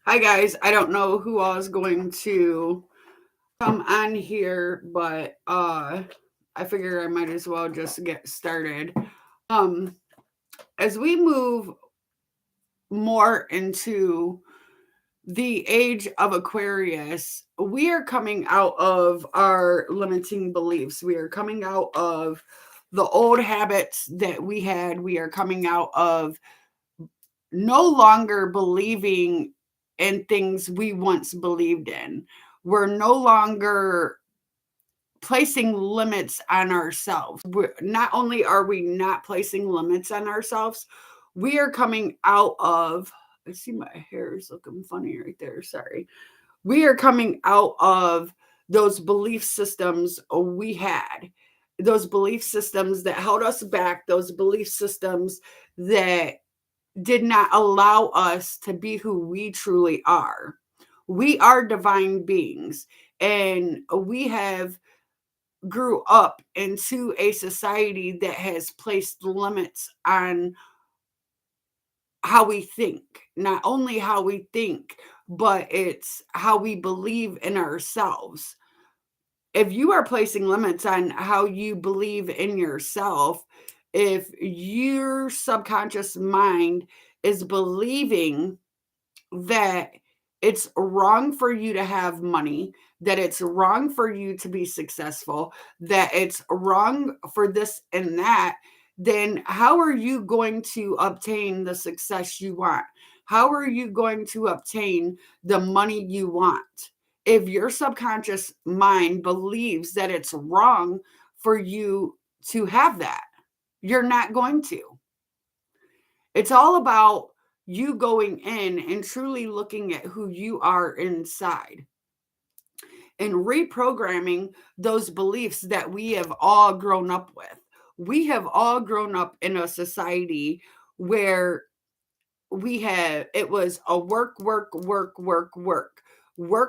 Hi guys, I don't know who all is going to come on here, but I figure I might as well just get started. Um as we move more into the age of Aquarius, we are coming out of our limiting beliefs. We are coming out of the old habits that we had. We are coming out of no longer believing in things we once believed in. We're no longer placing limits on ourselves. Not only are we not placing limits on ourselves, we are coming out of, I see my hair is looking funny right there. Sorry. We are coming out of those belief systems we had, those belief systems that held us back, those belief systems that did not allow us to be who we truly are. We are divine beings, and we have grew up into a society that has placed limits on how we think. Not only how we think, but it's how we believe in ourselves. If you are placing limits on how you believe in yourself, if your subconscious mind is believing that it's wrong for you to have money, that it's wrong for you to be successful, that it's wrong for this and that, then how are you going to obtain the success you want? How are you going to obtain the money you want? If your subconscious mind believes that it's wrong for you to have that, you're not going to. It's all about you going in and truly looking at who you are inside and reprogramming those beliefs that we have all grown up with. We have all grown up in a society where it was a work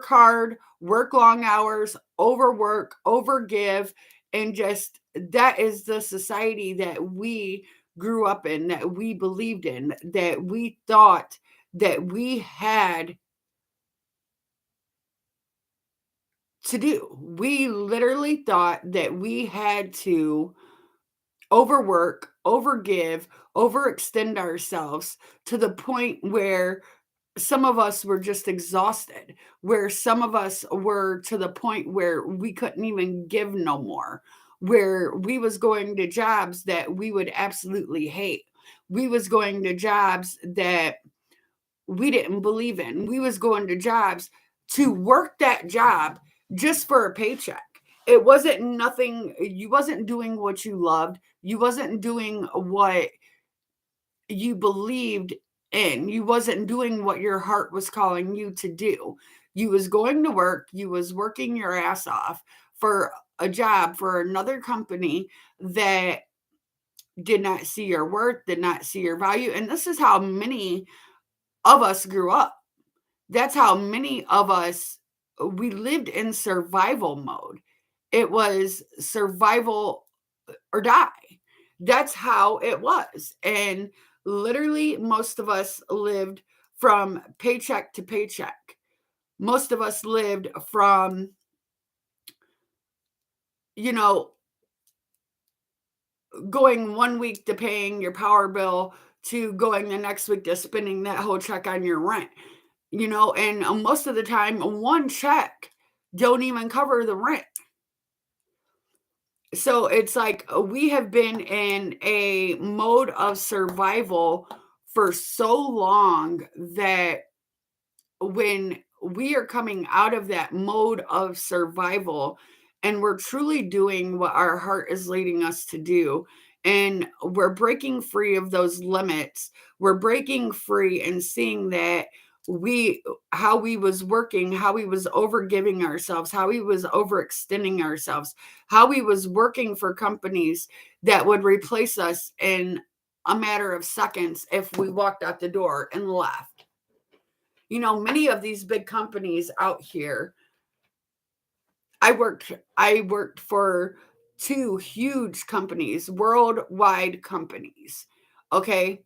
hard, work long hours, overwork, overgive, and just that is the society that we grew up in, that we believed in, that we thought that we had to do. We literally thought that we had to overwork, overgive, overextend ourselves to the point where some of us were just exhausted, where some of us were to the point where we couldn't even give no more, where we was going to jobs that we would absolutely hate. We was going to jobs that we didn't believe in. We was going to jobs to work that job just for a paycheck. It wasn't nothing, you wasn't doing what you loved. You wasn't doing what you believed in. You wasn't doing what your heart was calling you to do. You was going to work, you was working your ass off for a job for another company that did not see your worth, did not see your value. And this is how many of us grew up. That's how many of us, we lived in survival mode. It was survival or die. That's how it was. And literally, most of us lived from paycheck to paycheck. Most of us lived from, you know, going 1 week to paying your power bill to going the next week to spending that whole check on your rent. And most of the time, one check don't even cover the rent. So it's like we have been in a mode of survival for so long that when we are coming out of that mode of survival and we're truly doing what our heart is leading us to do, and we're breaking free of those limits, we're breaking free and seeing that how we was working, how we was overgiving ourselves, how we was overextending ourselves, how we was working for companies that would replace us in a matter of seconds if we walked out the door and left. Many of these big companies out here, I worked for two huge companies, worldwide companies. Okay?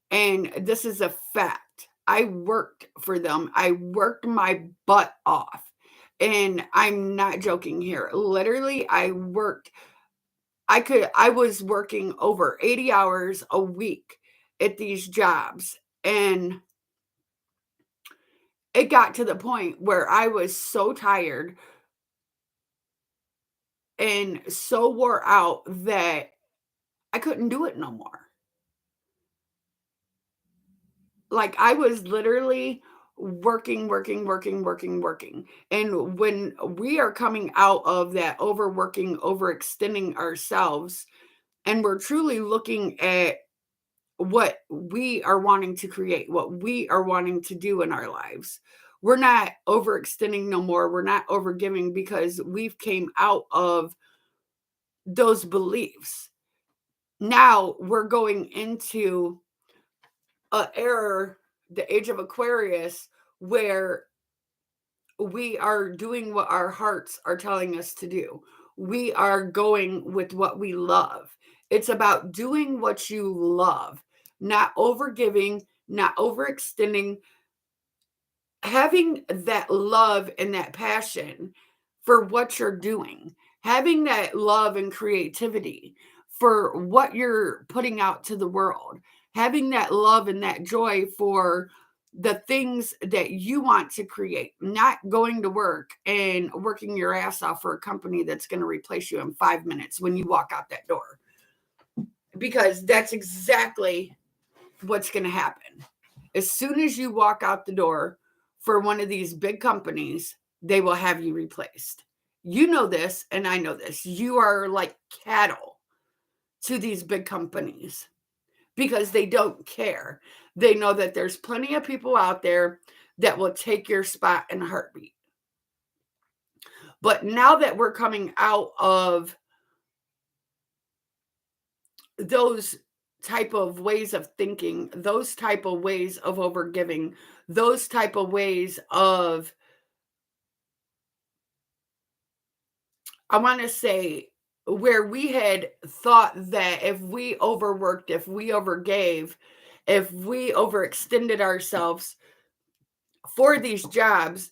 And this is a fact. I worked for them. I worked my butt off. And I'm not joking here. Literally, I was working over 80 hours a week at these jobs. And it got to the point where I was so tired and so wore out that I couldn't do it no more. Like, I was literally working, working, working, working, working. And when we are coming out of that overworking, overextending ourselves, and we're truly looking at what we are wanting to create, what we are wanting to do in our lives, we're not overextending no more. We're not overgiving because we've came out of those beliefs. Now we're going into a era, the age of Aquarius, where we are doing what our hearts are telling us to do. We are going with what we love. It's about doing what you love, not overgiving, not overextending, having that love and that passion for what you're doing, having that love and creativity for what you're putting out to the world, having that love and that joy for the things that you want to create, not going to work and working your ass off for a company that's going to replace you in 5 minutes when you walk out that door. Because that's exactly what's going to happen. As soon as you walk out the door for one of these big companies, they will have you replaced. You know this, and I know this. You are like cattle to these big companies because they don't care. They know that there's plenty of people out there that will take your spot in a heartbeat. But now that we're coming out of those type of ways of thinking, those type of ways of overgiving, those type of ways of, I want to say, where we had thought that if we overworked, if we overgave, if we overextended ourselves for these jobs,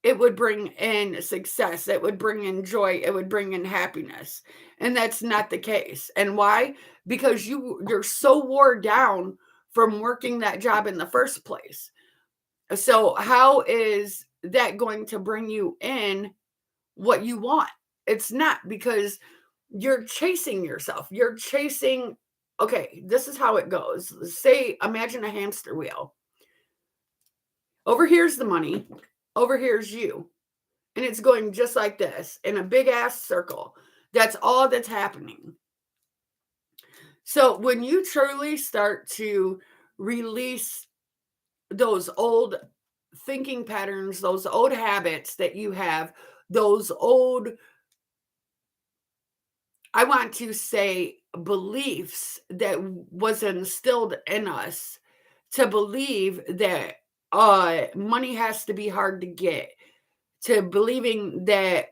it would bring in success, it would bring in joy, it would bring in happiness. And that's not the case. And why? Because you're so wore down from working that job in the first place. So how is that going to bring you in what you want? It's not, because you're chasing yourself. You're chasing, okay, this is how it goes. Say, imagine a hamster wheel. Over here's the money, over here's you. And it's going just like this in a big ass circle. That's all that's happening. So when you truly start to release those old thinking patterns, those old habits that you have, those old, I want to say, beliefs that was instilled in us to believe that money has to be hard to get, to believing that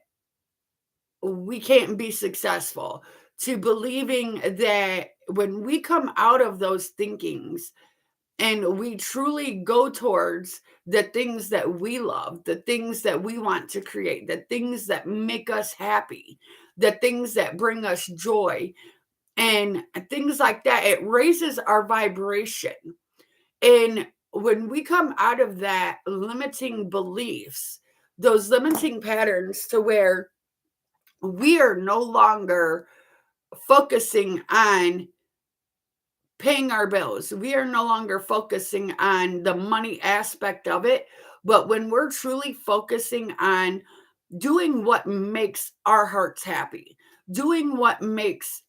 we can't be successful, to believing that when we come out of those thinkings and we truly go towards the things that we love, the things that we want to create, the things that make us happy, the things that bring us joy, and things like that, it raises our vibration. And when we come out of that limiting beliefs, those limiting patterns, to where we are no longer focusing on paying our bills. We are no longer focusing on the money aspect of it. But when we're truly focusing on doing what makes our hearts happy, doing what makes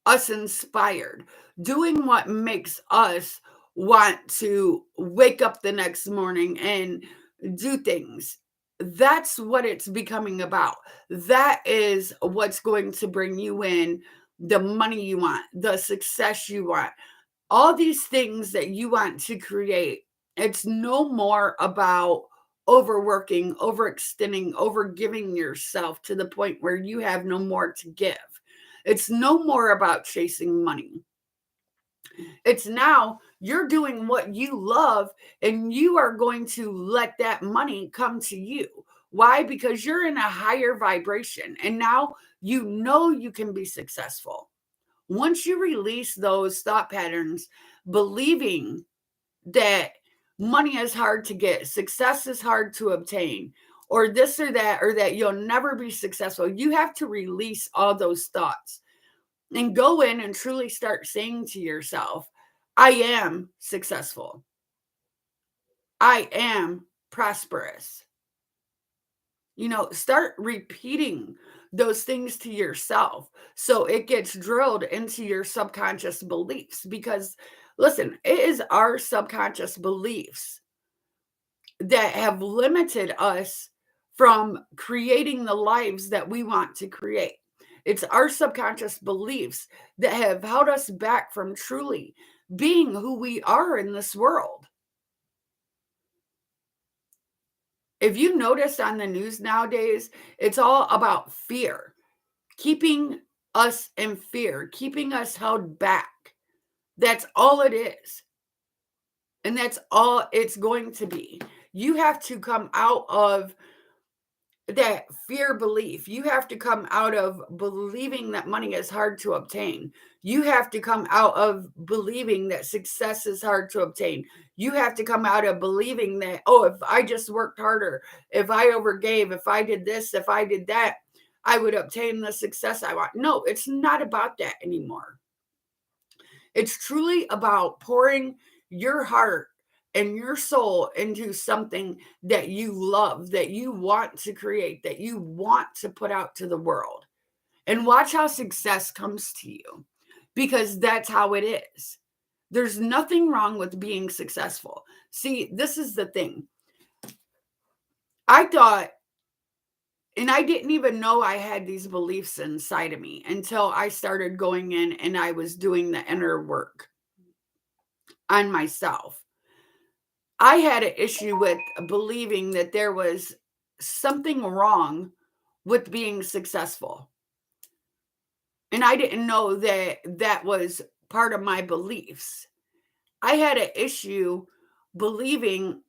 us inspired, doing what makes us want to wake up the next morning and do things. That's what it's becoming about. That is what's going to bring you in the money you want, the success you want, all these things that you want to create. It's no more about overworking, overextending, overgiving yourself to the point where you have no more to give. It's no more about chasing money. It's now you're doing what you love and you are going to let that money come to you. Why? Because you're in a higher vibration and now you know you can be successful. Once you release those thought patterns, believing that money is hard to get, success is hard to obtain, or this or that you'll never be successful, you have to release all those thoughts and go in and truly start saying to yourself, I am successful. I am prosperous. Start repeating those things to yourself so it gets drilled into your subconscious beliefs. Because, listen, it is our subconscious beliefs that have limited us from creating the lives that we want to create. It's our subconscious beliefs that have held us back from truly being who we are in this world. If you notice on the news nowadays, it's all about fear, keeping us in fear, keeping us held back. That's all it is. And that's all it's going to be. You have to come out of that fear belief. You have to come out of believing that money is hard to obtain. You have to come out of believing that success is hard to obtain. You have to come out of believing that, oh, if I just worked harder, if I overgave, if I did this, if I did that, I would obtain the success I want. No, it's not about that anymore. It's truly about pouring your heart and your soul into something that you love, that you want to create, that you want to put out to the world. And watch how success comes to you, because that's how it is. There's nothing wrong with being successful. See, this is the thing. I thought, and I didn't even know I had these beliefs inside of me until I started going in and I was doing the inner work on myself. I had an issue with believing that there was something wrong with being successful. And I didn't know that that was part of my beliefs. I had an issue believing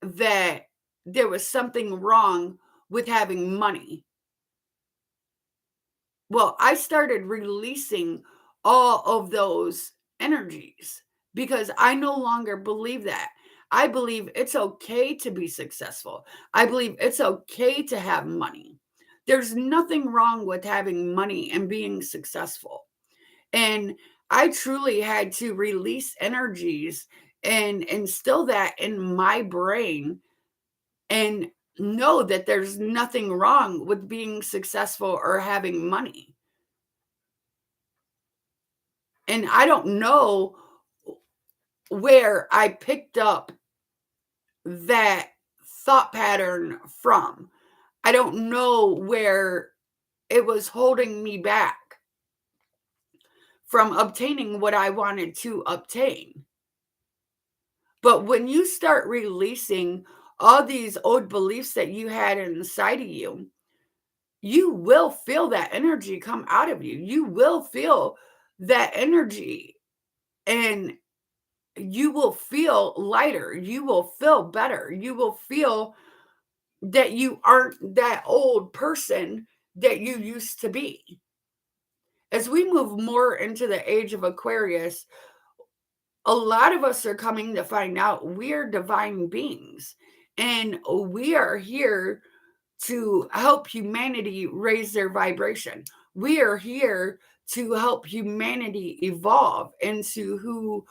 that there was something wrong with having money. Well, I started releasing all of those energies because I no longer believe that. I believe it's okay to be successful. I believe it's okay to have money. There's nothing wrong with having money and being successful. And I truly had to release energies and instill that in my brain and know that there's nothing wrong with being successful or having money. And I don't know where I picked up that thought pattern from. I don't know where it was holding me back from obtaining what I wanted to obtain. But when you start releasing all these old beliefs that you had inside of you, you will feel that energy come out of you. You will feel that energy and you will feel lighter. You will feel better. You will feel that you aren't that old person that you used to be. As we move more into the age of Aquarius, a lot of us are coming to find out we're divine beings and we are here to help humanity raise their vibration. We are here to help humanity evolve into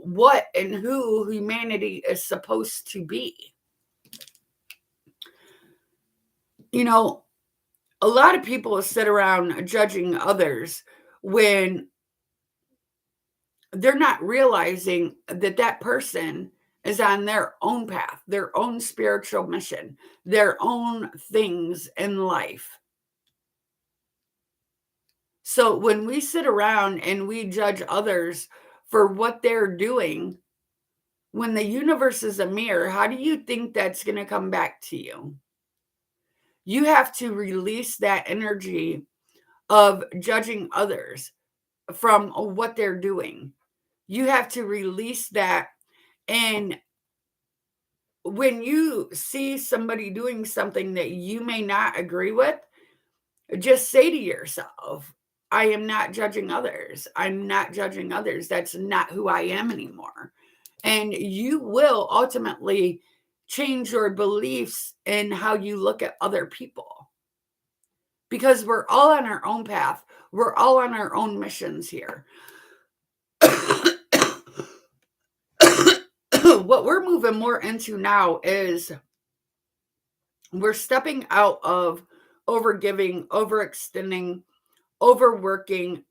what and who humanity is supposed to be. You know, a lot of people sit around judging others when they're not realizing that that person is on their own path, their own spiritual mission, their own things in life. So when we sit around and we judge others for what they're doing, when the universe is a mirror, how do you think that's going to come back to you? You have to release that energy of judging others from what they're doing. You have to release that. And when you see somebody doing something that you may not agree with, just say to yourself, I am not judging others. I'm not judging others. That's not who I am anymore. And you will ultimately change your beliefs in how you look at other people, because we're all on our own path. We're all on our own missions here. What we're moving more into now is we're stepping out of overgiving, overextending, overworking.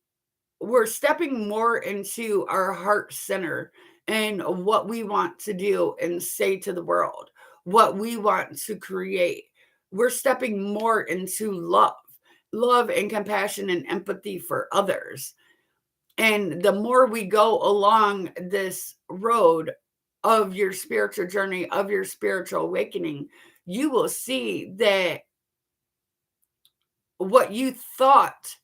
We're stepping more into our heart center and what we want to do and say to the world, what we want to create. We're stepping more into love and compassion and empathy for others. And the more we go along this road of your spiritual journey, of your spiritual awakening, you will see that what you thought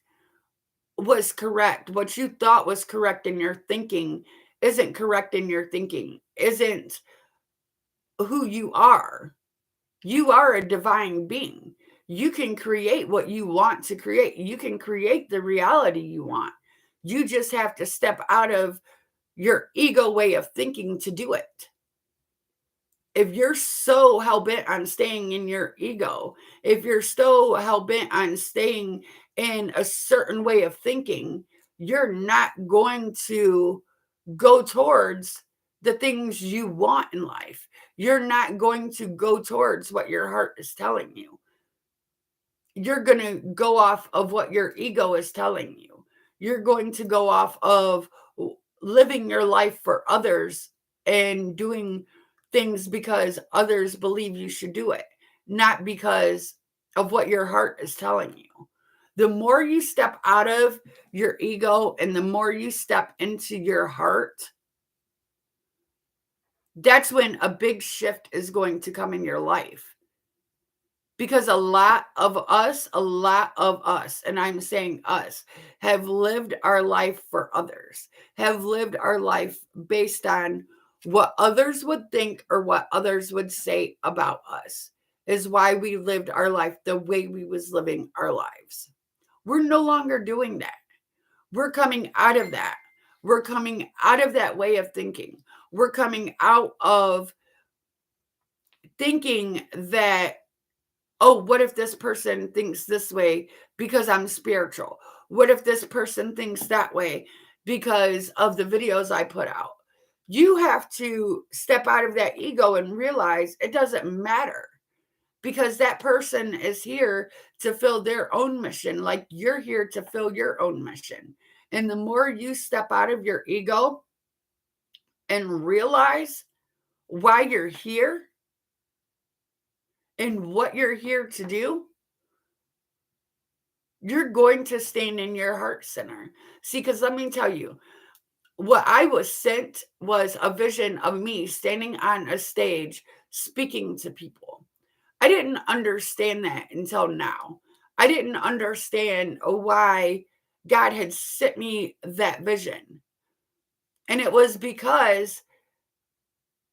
was correct, what you thought was correct in your thinking isn't correct in your thinking, isn't who you are. You are a divine being. You can create what you want to create. You can create the reality you want. You just have to step out of your ego way of thinking to do it. If you're so hell-bent on staying in your ego, if you're so hell-bent on staying in a certain way of thinking, you're not going to go towards the things you want in life. You're not going to go towards what your heart is telling you. You're going to go off of what your ego is telling you. You're going to go off of living your life for others and doing things because others believe you should do it, not because of what your heart is telling you. The more you step out of your ego and the more you step into your heart, that's when a big shift is going to come in your life. Because a lot of us, and I'm saying us, have lived our life for others, have lived our life based on what others would think or what others would say about us, is why we lived our life the way we was living our lives. We're no longer doing that. We're coming out of that. We're coming out of that way of thinking. We're coming out of thinking that, oh, what if this person thinks this way because I'm spiritual? What if this person thinks that way because of the videos I put out? You have to step out of that ego and realize it doesn't matter, because that person is here to fill their own mission, like you're here to fill your own mission. And the more you step out of your ego and realize why you're here and what you're here to do, you're going to stand in your heart center. See, because let me tell you, what I was sent was a vision of me standing on a stage speaking to people. I didn't understand that until now. I didn't understand why God had sent me that vision. And it was because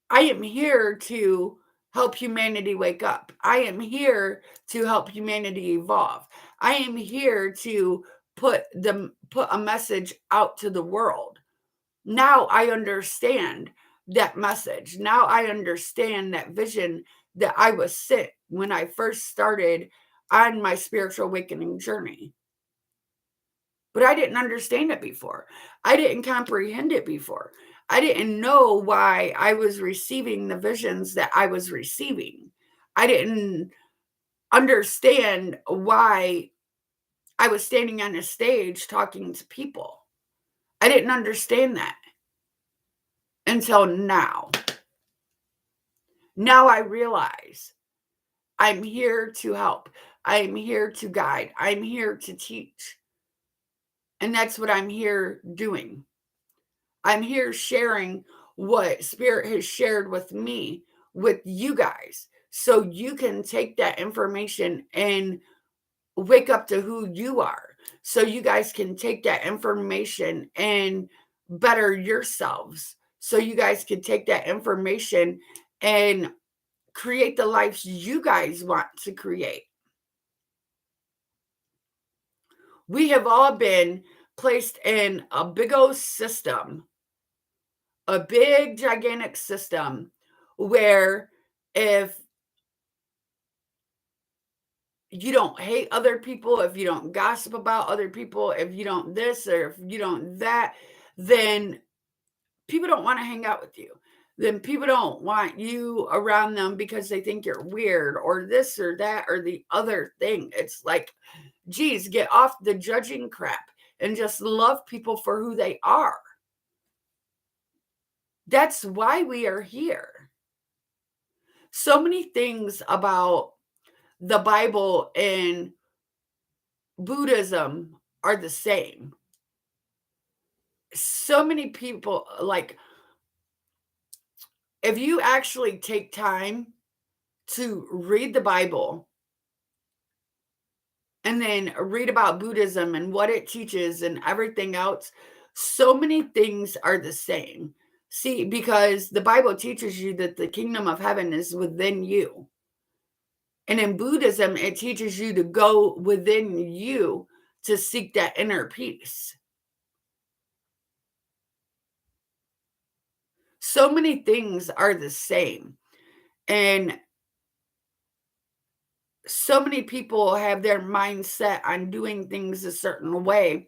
I am here to help humanity wake up. I am here to help humanity evolve. I am here to put a message out to the world. Now I understand that message. Now I understand that vision that I was sent when I first started on my spiritual awakening journey. But I didn't understand it before. I didn't comprehend it before. I didn't know why I was receiving the visions that I was receiving. I didn't understand why I was standing on a stage talking to people. I didn't understand that until now. Now I realize I'm here to help. I'm here to guide. I'm here to teach. And that's what I'm here doing. I'm here sharing what Spirit has shared with me, with you guys, so you can take that information and wake up to who you are. So you guys can take that information and better yourselves so you guys can take that information and create the lives you guys want to create. We have all been placed in a big old system, a big, gigantic system where if you don't hate other people, if you don't gossip about other people, if you don't this or if you don't that, then people don't want to hang out with you. Then people don't want you around them because they think you're weird or this or that or the other thing. It's like, geez, get off the judging crap and just love people for who they are. That's why we are here. So many things about the Bible and Buddhism are the same. So many people, like, if you actually take time to read the Bible and then read about Buddhism and what it teaches and everything else, so many things are the same. See, because the Bible teaches you that the kingdom of heaven is within you. And in Buddhism, it teaches you to go within you to seek that inner peace. So many things are the same. And so many people have their mindset on doing things a certain way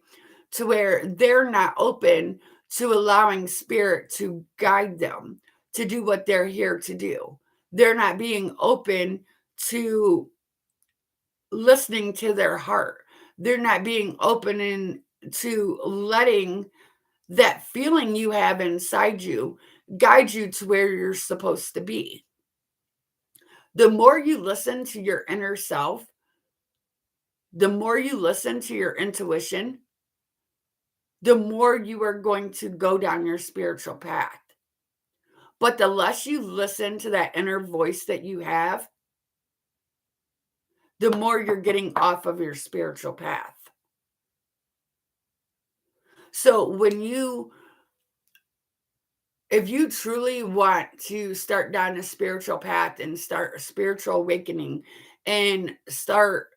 to where they're not open to allowing spirit to guide them to do what they're here to do. They're not being open to listening to their heart. They're not being open to letting that feeling you have inside you guide you to where you're supposed to be. The more you listen to your inner self, the more you listen to your intuition, the more you are going to go down your spiritual path. But the less you listen to that inner voice that you have, the more you're getting off of your spiritual path. So if you truly want to start down a spiritual path and start a spiritual awakening and start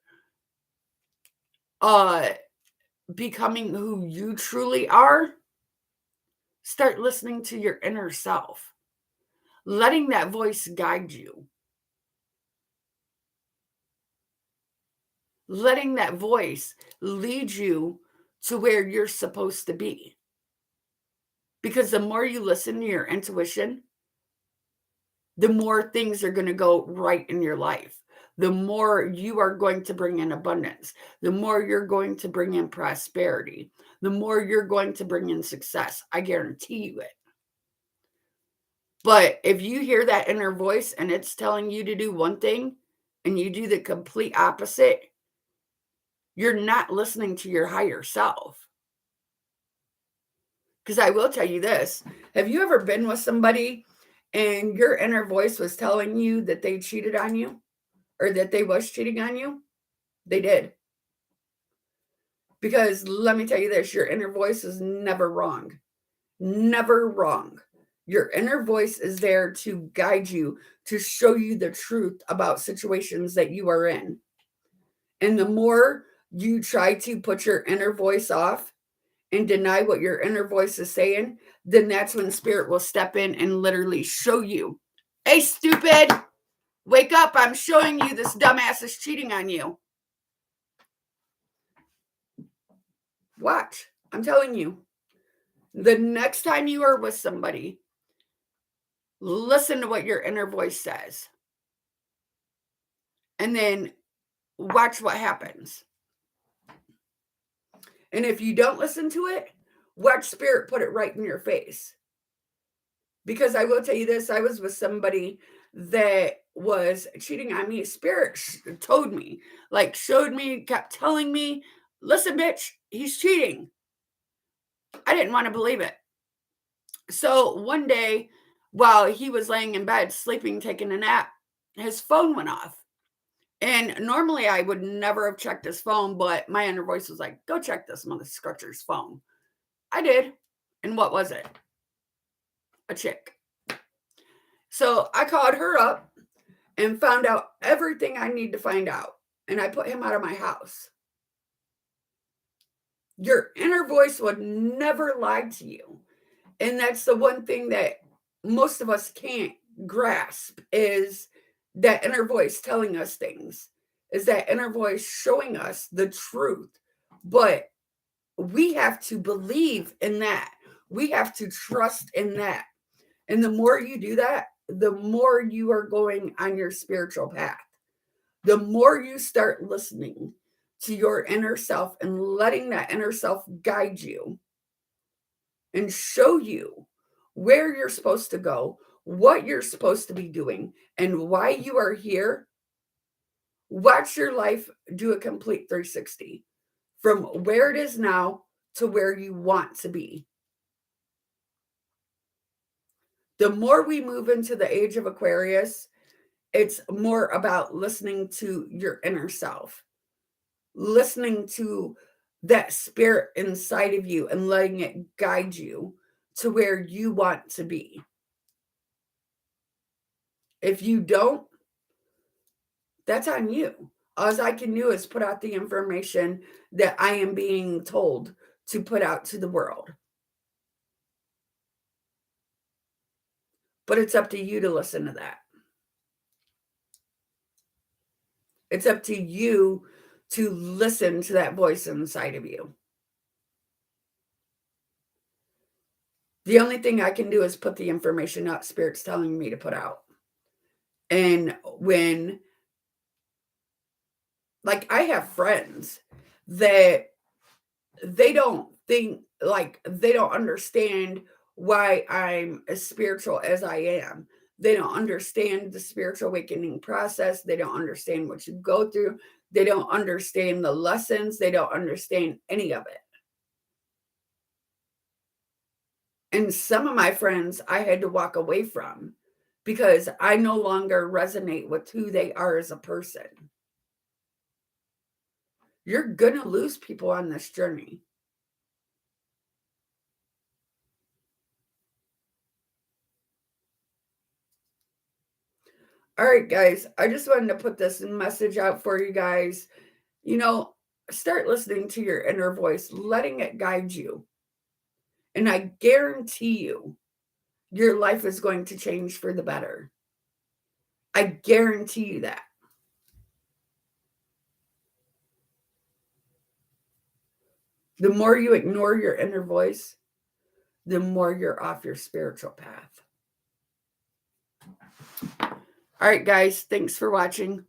becoming who you truly are, start listening to your inner self, letting that voice guide you, letting that voice lead you to where you're supposed to be. Because the more you listen to your intuition, the more things are going to go right in your life. The more you are going to bring in abundance, the more you're going to bring in prosperity, the more you're going to bring in success. I guarantee you it. But if you hear that inner voice and it's telling you to do one thing and you do the complete opposite, you're not listening to your higher self. Because I will tell you this. Have you ever been with somebody and your inner voice was telling you that they cheated on you or that they was cheating on you? They did. Because let me tell you this, your inner voice is never wrong. Never wrong. Your inner voice is there to guide you, to show you the truth about situations that you are in. And the more you try to put your inner voice off and deny what your inner voice is saying, then that's when spirit will step in and literally show you, hey, stupid, wake up. I'm showing you this dumbass is cheating on you. Watch. I'm telling you. The next time you are with somebody, listen to what your inner voice says. And then watch what happens. And if you don't listen to it, watch spirit put it right in your face. Because I will tell you this, I was with somebody that was cheating on me. Spirit told me, like showed me, kept telling me, listen, bitch, he's cheating. I didn't want to believe it. So one day, while he was laying in bed, sleeping, taking a nap, his phone went off. And normally I would never have checked his phone, but my inner voice was like, go check this mother scratcher's phone. I did. And what was it? A chick. So I called her up and found out everything I need to find out. And I put him out of my house. Your inner voice would never lie to you. And that's the one thing that most of us can't grasp, is that inner voice telling us things, is that inner voice showing us the truth. But we have to believe in that. We have to trust in that. And the more you do that, the more you are going on your spiritual path. The more you start listening to your inner self and letting that inner self guide you and show you where you're supposed to go, what you're supposed to be doing, and why you are here, watch your life do a complete 360 from where it is now to where you want to be. The more we move into the age of Aquarius, it's more about listening to your inner self, listening to that spirit inside of you and letting it guide you to where you want to be. If you don't, that's on you. All I can do is put out the information that I am being told to put out to the world. But it's up to you to listen to that. It's up to you to listen to that voice inside of you. The only thing I can do is put the information out Spirit's telling me to put out. And when, like, I have friends that they don't think, like, they don't understand why I'm as spiritual as I am. They don't understand the spiritual awakening process. They don't understand what you go through. They don't understand the lessons. They don't understand any of it. And some of my friends I had to walk away from because I no longer resonate with who they are as a person. You're going to lose people on this journey. All right, guys, I just wanted to put this message out for you guys. You know, start listening to your inner voice, letting it guide you. And I guarantee you, your life is going to change for the better. I guarantee you that. The more you ignore your inner voice, the more you're off your spiritual path. All right, guys, thanks for watching.